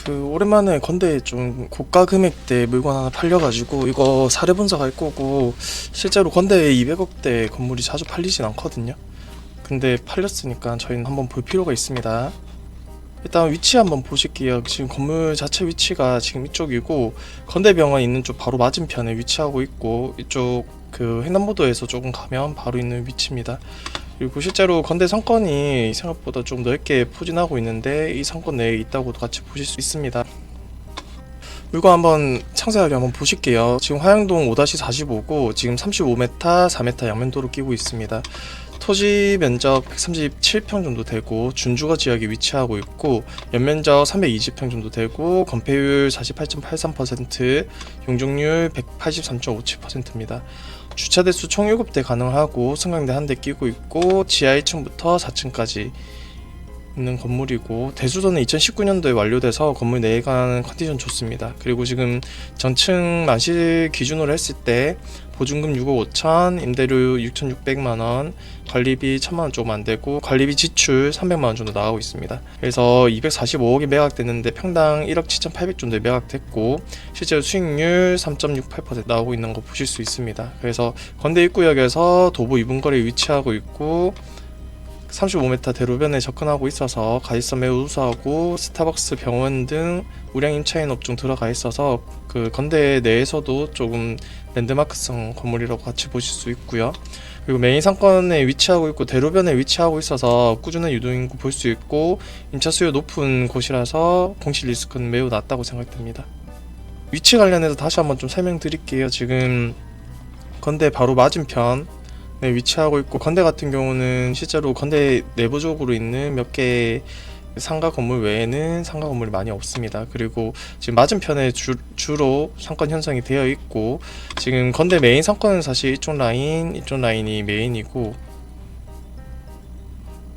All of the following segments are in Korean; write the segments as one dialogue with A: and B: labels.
A: 오랜만에 건대에 좀 고가 금액대 물건 하나 팔려가지고 이거 사례 분석할 거고, 실제로 건대에 200억대 건물이 자주 팔리진 않거든요. 근데 팔렸으니까 저희는 한번 볼 필요가 있습니다. 일단 위치 한번 보실게요. 지금 건물 자체 위치가 지금 이쪽이고, 건대병원 있는 쪽 바로 맞은편에 위치하고 있고, 이쪽 횡단보도에서 조금 가면 바로 있는 위치입니다. 그리고 실제로 건대 상권이 생각보다 좀 넓게 포진하고 있는데, 이 상권 내에 있다고도 같이 보실 수 있습니다. 물건 한번 상세하게 한번 보실게요. 지금 화양동 5-45고 지금 35m, 4m 양면도로 끼고 있습니다. 토지 면적 137평 정도 되고 준주거 지역에 위치하고 있고, 연면적 320평 정도 되고, 건폐율 48.83%, 용적률 183.57%입니다. 주차 대수 총 7대 가능하고 승강대 1대 끼고 있고, 지하 1층부터 4층까지 있는 건물이고, 대수도는 2019년도에 완료돼서 건물 내관 컨디션 좋습니다. 그리고 지금 전층 만실 기준으로 했을 때 보증금 6억 5천, 임대료 6,600만원, 관리비 1,000만원 조금 안되고, 관리비 지출 300만원 정도 나가고 있습니다. 그래서 245억이 매각됐는데 평당 1억 7,800 정도에 매각됐고, 실제로 수익률 3.68% 나오고 있는 거 보실 수 있습니다. 그래서 건대 입구역에서 도보 2분거리에 위치하고 있고, 35m 대로변에 접근하고 있어서 가짓수 매우 우수하고, 스타벅스, 병원 등 우량 임차인 업종 들어가 있어서 건대 내에서도 조금 랜드마크성 건물이라고 같이 보실 수 있고요. 그리고 메인 상권에 위치하고 있고 대로변에 위치하고 있어서 꾸준한 유동인구 볼 수 있고, 임차 수요 높은 곳이라서 공실 리스크는 매우 낮다고 생각됩니다. 위치 관련해서 다시 한번 좀 설명드릴게요. 지금 건대 바로 맞은편 위치하고 있고, 건대 같은 경우는 실제로 건대 내부적으로 있는 몇 개의 상가 건물 외에는 상가 건물이 많이 없습니다. 그리고 지금 맞은편에 주로 상권 형성이 되어 있고, 지금 건대 메인 상권은 사실 이쪽 라인이 메인이고,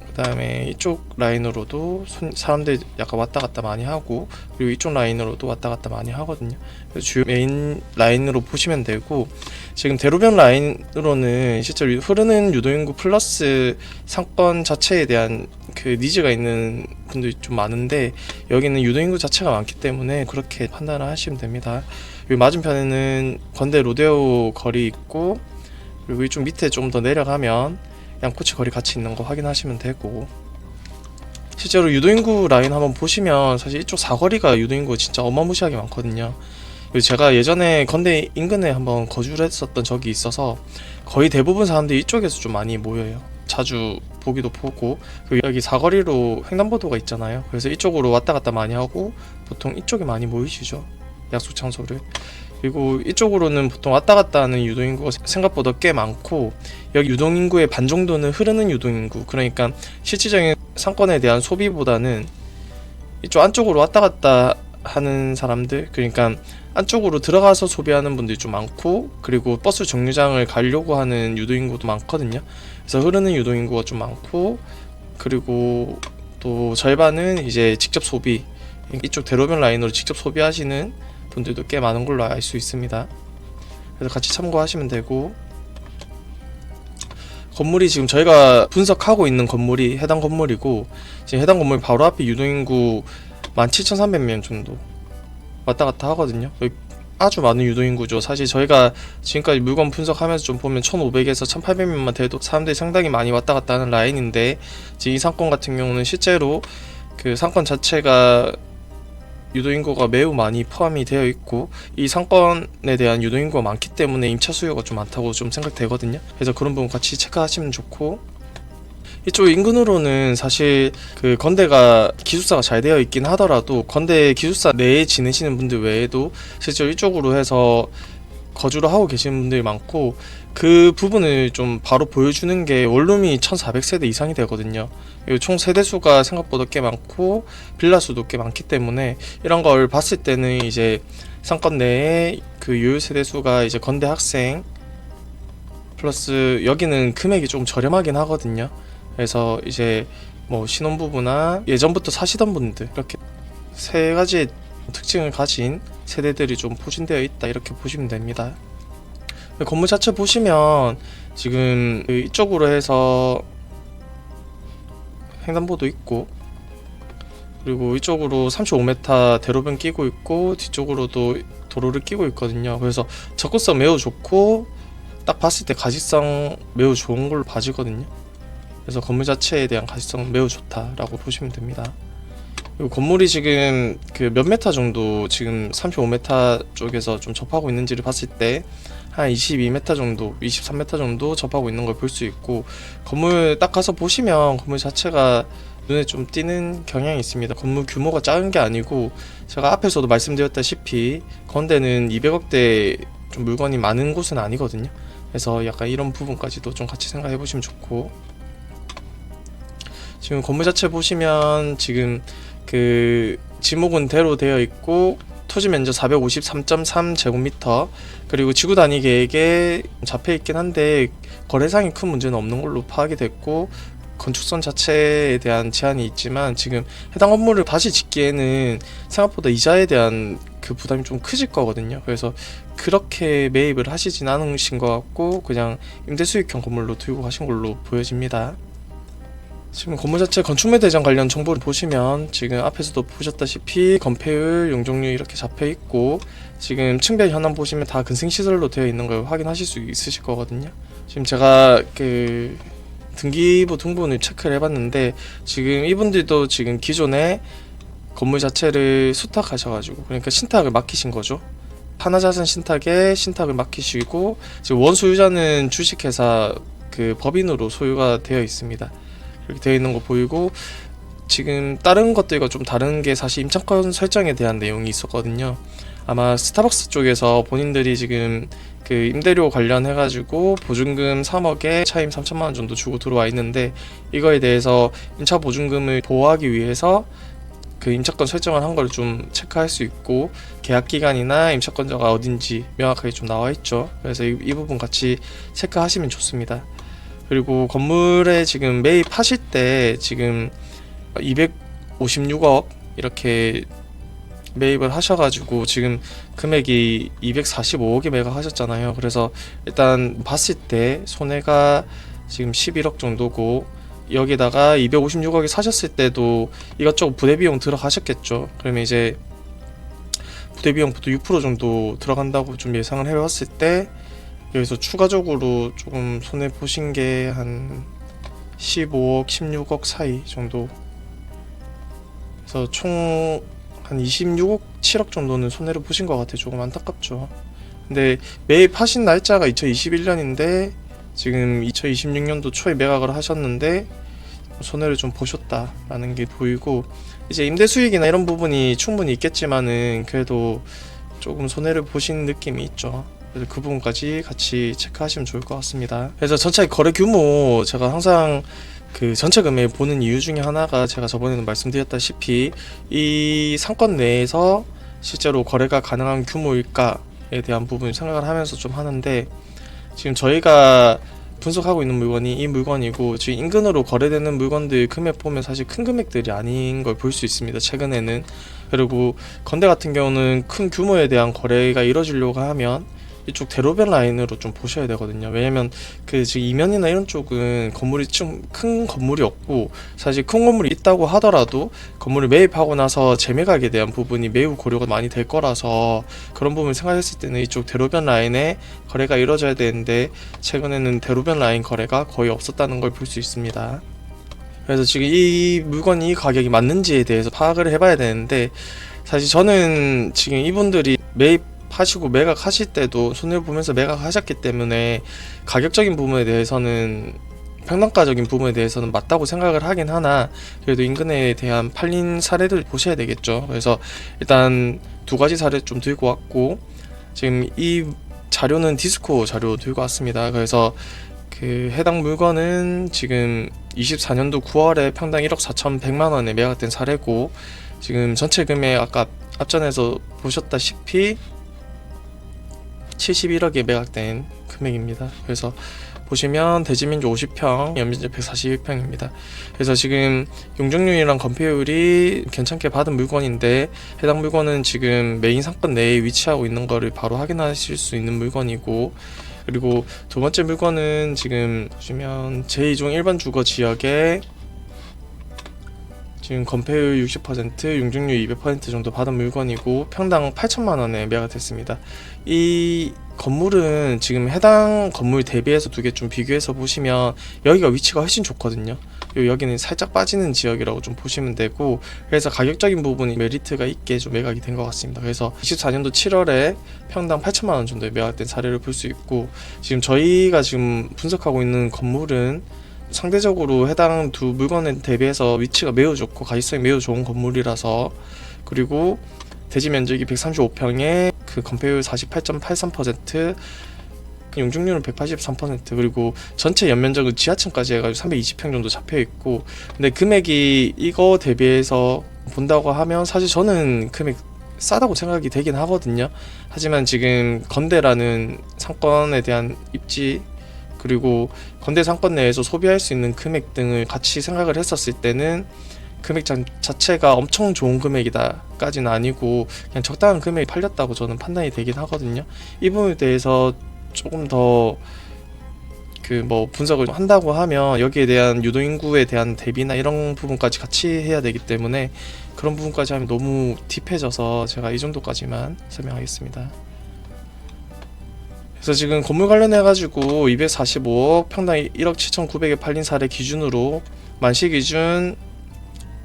A: 그 다음에 이쪽 라인으로도 사람들 약간 왔다 갔다 많이 하고, 그리고 이쪽 라인으로도 왔다 갔다 많이 하거든요. 그래서 주요 메인 라인으로 보시면 되고, 지금 대로변 라인으로는 실제로 흐르는 유도인구 플러스 상권 자체에 대한 니즈가 있는 분들이 좀 많은데, 여기는 유도인구 자체가 많기 때문에 그렇게 판단을 하시면 됩니다. 여기 맞은편에는 건대 로데오 거리 있고, 그리고 이쪽 밑에 좀 더 내려가면 양꼬치 거리 같이 있는 거 확인하시면 되고, 실제로 유도인구 라인 한번 보시면 사실 이쪽 사거리가 유도인구가 진짜 어마무시하게 많거든요. 그리고 제가 예전에 건대 인근에 한번 거주를 했었던 적이 있어서 거의 대부분 사람들이 이쪽에서 좀 많이 모여요. 자주 보기도 보고, 그리고 여기 사거리로 횡단보도가 있잖아요. 그래서 이쪽으로 왔다 갔다 많이 하고, 보통 이쪽에 많이 모이시죠, 약속 장소를. 그리고 이쪽으로는 보통 왔다 갔다 하는 유동인구가 생각보다 꽤 많고, 여기 유동인구의 반 정도는 흐르는 유동인구, 그러니까 실질적인 상권에 대한 소비보다는 이쪽 안쪽으로 왔다 갔다 하는 사람들, 그러니까 안쪽으로 들어가서 소비하는 분들이 좀 많고, 그리고 버스 정류장을 가려고 하는 유동인구도 많거든요. 그래서 흐르는 유동인구가 좀 많고, 그리고 또 절반은 이제 직접 소비, 이쪽 대로변 라인으로 직접 소비하시는 분들도 꽤 많은 걸로 알 수 있습니다. 그래서 같이 참고하시면 되고, 건물이 지금 저희가 분석하고 있는 건물이 해당 건물이고, 지금 해당 건물 바로 앞에 유동인구 17,300명 정도 왔다 갔다 하거든요. 여기 아주 많은 유동인구죠. 사실 저희가 지금까지 물건 분석하면서 좀 보면 1,500에서 1,800명만 돼도 사람들이 상당히 많이 왔다 갔다 하는 라인인데, 지금 이 상권 같은 경우는 실제로 상권 자체가 유도인구가 매우 많이 포함이 되어 있고, 이 상권에 대한 유도인구가 많기 때문에 임차 수요가 좀 많다고 좀 생각되거든요. 그래서 그런 부분 같이 체크하시면 좋고, 이쪽 인근으로는 사실 건대가 기숙사가 잘 되어 있긴 하더라도, 건대 기숙사 내에 지내시는 분들 외에도 실제로 이쪽으로 해서 거주를 하고 계시는 분들이 많고, 그 부분을 좀 바로 보여주는 게 원룸이 1,400세대 이상이 되거든요. 총 세대수가 생각보다 꽤 많고 빌라 수도 꽤 많기 때문에, 이런 걸 봤을 때는 이제 상권 내에 요율 세대수가 이제 건대 학생 플러스 여기는 금액이 좀 저렴하긴 하거든요. 그래서 이제 뭐 신혼부부나 예전부터 사시던 분들, 이렇게 세 가지의 특징을 가진 세대들이 좀 포진되어 있다, 이렇게 보시면 됩니다. 건물 자체 보시면 지금 이쪽으로 해서 횡단보도 있고, 그리고 이쪽으로 35m 대로변 끼고 있고 뒤쪽으로도 도로를 끼고 있거든요. 그래서 접근성 매우 좋고 딱 봤을 때 가시성 매우 좋은 걸로 봐지거든요. 그래서 건물 자체에 대한 가시성 매우 좋다라고 보시면 됩니다. 그리고 건물이 지금 그 몇 메타 정도 지금 35m 쪽에서 좀 접하고 있는지를 봤을 때 한 22m 정도, 23m 정도 접하고 있는 걸 볼 수 있고, 건물 딱 가서 보시면 건물 자체가 눈에 좀 띄는 경향이 있습니다. 건물 규모가 작은 게 아니고 제가 앞에서도 말씀드렸다시피 건대는 200억대 좀 물건이 많은 곳은 아니거든요. 그래서 약간 이런 부분까지도 좀 같이 생각해 보시면 좋고, 지금 건물 자체 보시면 지금 그 지목은 대로 되어 있고 토지 면적 453.3제곱미터, 그리고 지구 단위 계획에 잡혀 있긴 한데 거래상이 큰 문제는 없는 걸로 파악이 됐고, 건축선 자체에 대한 제한이 있지만 지금 해당 건물을 다시 짓기에는 생각보다 이자에 대한 그 부담이 좀 크실 거거든요. 그래서 그렇게 매입을 하시진 않으신 것 같고 그냥 임대 수익형 건물로 들고 가신 걸로 보여집니다. 지금 건물 자체 건축매 대장 관련 정보를 보시면 지금 앞에서도 보셨다시피 건폐율, 용적률 이렇게 잡혀 있고, 지금 층별 현황 보시면 다 근생시설로 되어 있는 걸 확인하실 수 있으실 거거든요. 지금 제가 그 등기부 등본을 체크를 해봤는데 지금 이분들도 지금 기존에 건물 자체를 수탁하셔가지고, 그러니까 신탁을 맡기신 거죠. 하나자산 신탁에 신탁을 맡기시고 지금 원소유자는 주식회사 그 법인으로 소유가 되어 있습니다. 이렇게 되어 있는 거 보이고, 지금 다른 것들과 좀 다른 게 사실 임차권 설정에 대한 내용이 있었거든요. 아마 스타벅스 쪽에서 본인들이 지금 그 임대료 관련해가지고 보증금 3억에 차임 3천만원 정도 주고 들어와 있는데, 이거에 대해서 임차 보증금을 보호하기 위해서 그 임차권 설정을 한 걸 좀 체크할 수 있고, 계약 기간이나 임차권자가 어딘지 명확하게 좀 나와 있죠. 그래서 이 부분 같이 체크하시면 좋습니다. 그리고 건물에 지금 매입하실 때 지금 256억 이렇게 매입을 하셔가지고 지금 금액이 245억에 매각하셨잖아요. 그래서 일단 봤을 때 손해가 지금 11억 정도고, 여기다가 256억에 사셨을 때도 이것저것 부대비용 들어가셨겠죠. 그러면 이제 부대비용부터 6% 정도 들어간다고 좀 예상을 해봤을 때 여기서 추가적으로 조금 손해 보신 게 한 15억, 16억 사이 정도. 그래서 총 한 26억, 7억 정도는 손해를 보신 것 같아요. 조금 안타깝죠. 근데 매입하신 날짜가 2021년인데 지금 2026년도 초에 매각을 하셨는데 손해를 좀 보셨다라는 게 보이고, 이제 임대 수익이나 이런 부분이 충분히 있겠지만은 그래도 조금 손해를 보신 느낌이 있죠. 그래서 그 부분까지 같이 체크하시면 좋을 것 같습니다. 그래서 전체 거래 규모, 제가 항상 그 전체 금액 보는 이유 중에 하나가 제가 저번에는 말씀드렸다시피 이 상권 내에서 실제로 거래가 가능한 규모일까에 대한 부분을 생각을 하면서 좀 하는데, 지금 저희가 분석하고 있는 물건이 이 물건이고, 지금 인근으로 거래되는 물건들 금액 보면 사실 큰 금액들이 아닌 걸 볼 수 있습니다, 최근에는. 그리고 건대 같은 경우는 큰 규모에 대한 거래가 이루어지려고 하면 이쪽 대로변 라인으로 좀 보셔야 되거든요. 왜냐면 그 지금 이면이나 이런 쪽은 건물이 좀 큰 건물이 없고, 사실 큰 건물이 있다고 하더라도 건물을 매입하고 나서 재매각에 대한 부분이 매우 고려가 많이 될 거라서, 그런 부분을 생각했을 때는 이쪽 대로변 라인에 거래가 이루어져야 되는데 최근에는 대로변 라인 거래가 거의 없었다는 걸 볼 수 있습니다. 그래서 지금 이 물건이 가격이 맞는지에 대해서 파악을 해봐야 되는데, 사실 저는 지금 이분들이 매입하시고 매각하실 때도 손해를 보면서 매각하셨기 때문에 가격적인 부분에 대해서는, 평당가적인 부분에 대해서는 맞다고 생각을 하긴 하나, 그래도 인근에 대한 팔린 사례들 보셔야 되겠죠. 그래서 일단 두 가지 사례 좀 들고 왔고, 지금 이 자료는 디스코 자료 들고 왔습니다. 그래서 그 해당 물건은 지금 24년도 9월에 평당 1억 4,100만원에 매각된 사례고, 지금 전체 금액 아까 앞전에서 보셨다시피 71억에 매각된 금액입니다. 그래서 보시면 대지면적 50평, 연면적 141평입니다. 그래서 지금 용적률이랑 건폐율이 괜찮게 받은 물건인데, 해당 물건은 지금 메인 상권 내에 위치하고 있는 거를 바로 확인하실 수 있는 물건이고, 그리고 두 번째 물건은 지금 보시면 제2종 일반 주거 지역에 지금 건폐율 60%, 용적률 200% 정도 받은 물건이고 평당 8천만 원에 매각이 됐습니다. 이 건물은 지금 해당 건물 대비해서 두 개 좀 비교해서 보시면 여기가 위치가 훨씬 좋거든요. 여기는 살짝 빠지는 지역이라고 좀 보시면 되고, 그래서 가격적인 부분이 메리트가 있게 좀 매각이 된 것 같습니다. 그래서 24년도 7월에 평당 8천만 원 정도에 매각된 사례를 볼 수 있고, 지금 저희가 지금 분석하고 있는 건물은 상대적으로 해당 두 물건에 대비해서 위치가 매우 좋고 가시성이 매우 좋은 건물이라서, 그리고 대지 면적이 135평에 그 건폐율 48.83%, 용적률은 183%, 그리고 전체 연면적은 지하층까지 해가지고 320평 정도 잡혀 있고, 근데 금액이 이거 대비해서 본다고 하면 사실 저는 금액 싸다고 생각이 되긴 하거든요. 하지만 지금 건대라는 상권에 대한 입지, 그리고 건대 상권 내에서 소비할 수 있는 금액 등을 같이 생각을 했었을 때는 금액 자체가 엄청 좋은 금액이다까지는 아니고 그냥 적당한 금액이 팔렸다고 저는 판단이 되긴 하거든요. 이 부분에 대해서 조금 더 그 분석을 한다고 하면 여기에 대한 유도인구에 대한 대비나 이런 부분까지 같이 해야 되기 때문에 그런 부분까지 하면 너무 딥해져서 제가 이 정도까지만 설명하겠습니다. 그래서 지금 건물 관련해 가지고 245억, 평당 1억 7,900에 팔린 사례 기준으로 만시 기준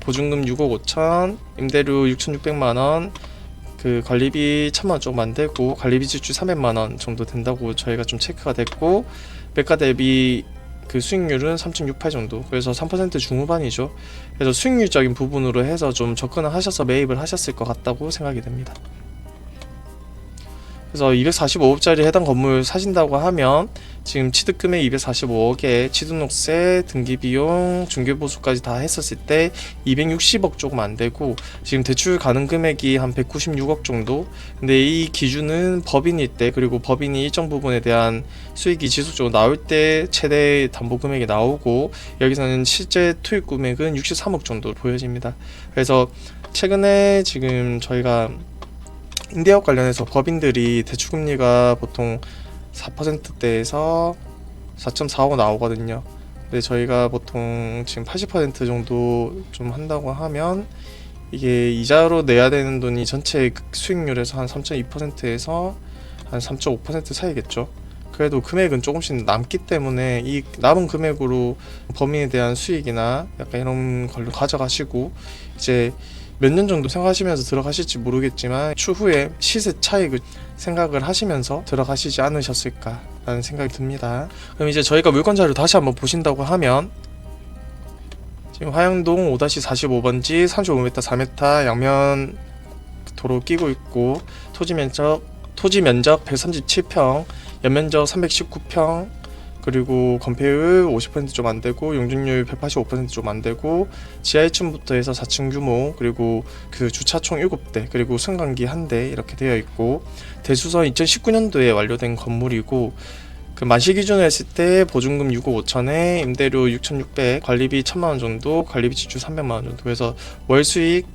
A: 보증금 6억 5천, 임대료 6,600만원, 그 관리비 1,000만원 조금 안 되고 관리비 지출 300만원 정도 된다고 저희가 좀 체크가 됐고, 매가 대비 그 수익률은 3.68 정도, 그래서 3% 중후반이죠. 그래서 수익률적인 부분으로 해서 좀 접근을 하셔서 매입을 하셨을 것 같다고 생각이 됩니다. 그래서 245억짜리 해당 건물 사신다고 하면 지금 취득금액 245억에 취득록세, 등기비용, 중개보수까지 다 했었을 때 260억 조금 안 되고, 지금 대출 가능 금액이 한 196억 정도. 근데 이 기준은 법인일 때, 그리고 법인이 일정 부분에 대한 수익이 지속적으로 나올 때 최대 담보 금액이 나오고, 여기서는 실제 투입 금액은 63억 정도 보여집니다. 그래서 최근에 지금 저희가 임대업 관련해서 법인들이 대출금리가 보통 4%대에서 4.45 나오거든요. 근데 저희가 보통 지금 80% 정도 좀 한다고 하면 이게 이자로 내야 되는 돈이 전체 수익률에서 한 3.2%에서 한 3.5% 사이겠죠. 그래도 금액은 조금씩 남기 때문에 이 남은 금액으로 법인에 대한 수익이나 약간 이런 걸로 가져가시고, 이제 몇 년 정도 생각하시면서 들어가실지 모르겠지만 추후에 시세 차익을 생각을 하시면서 들어가시지 않으셨을까 라는 생각이 듭니다. 그럼 이제 저희가 물건 자료 다시 한번 보신다고 하면, 지금 화양동 5-45번지 35m 4m 양면 도로 끼고 있고, 토지 면적 137평, 연면적 319평, 그리고 건폐율 50% 좀 안 되고 용적률 185% 좀 안 되고, 지하 1층부터 해서 4층 규모, 그리고 그 주차 총 7대, 그리고 승강기 1대 이렇게 되어 있고, 대수서 2019년도에 완료된 건물이고, 그 만시 기준으로 했을 때 보증금 6억 5천에 임대료 6,600, 관리비 1,000만원 정도, 관리비 지출 300만원 정도, 그래서 월 수익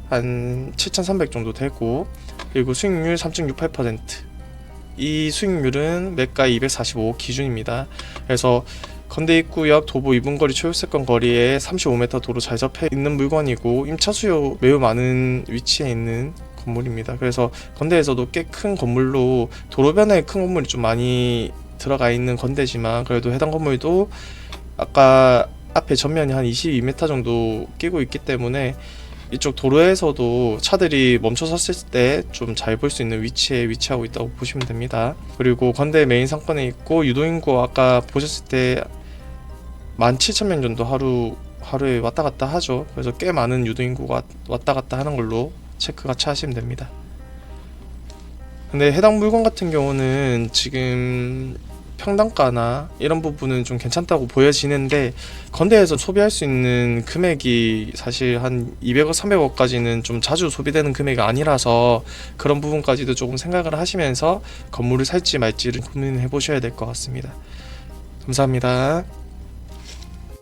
A: 한 7,300 정도 되고, 그리고 수익률 3.68%, 이 수익률은 매가 245억 기준입니다. 그래서 건대 입구역 도보 2분거리 초역세권 거리에 35m 도로 잘 접해 있는 물건이고, 임차 수요 매우 많은 위치에 있는 건물입니다. 그래서 건대에서도 꽤 큰 건물로, 도로변에 큰 건물이 좀 많이 들어가 있는 건대지만 그래도 해당 건물도 아까 앞에 전면이 한 22m 정도 끼고 있기 때문에 이쪽 도로에서도 차들이 멈춰 섰을 때 좀 잘 볼 수 있는 위치에 위치하고 있다고 보시면 됩니다. 그리고 건대 메인 상권에 있고, 유도인구 아까 보셨을 때 17,000명 정도 하루에 왔다 갔다 하죠. 그래서 꽤 많은 유도인구가 왔다 갔다 하는 걸로 체크 같이 하시면 됩니다. 근데 해당 물건 같은 경우는 지금 평당가나 이런 부분은 좀 괜찮다고 보여지는데, 건대에서 소비할 수 있는 금액이 사실 한 200억, 300억까지는 좀 자주 소비되는 금액이 아니라서 그런 부분까지도 조금 생각을 하시면서 건물을 살지 말지를 고민해 보셔야 될 것 같습니다. 감사합니다.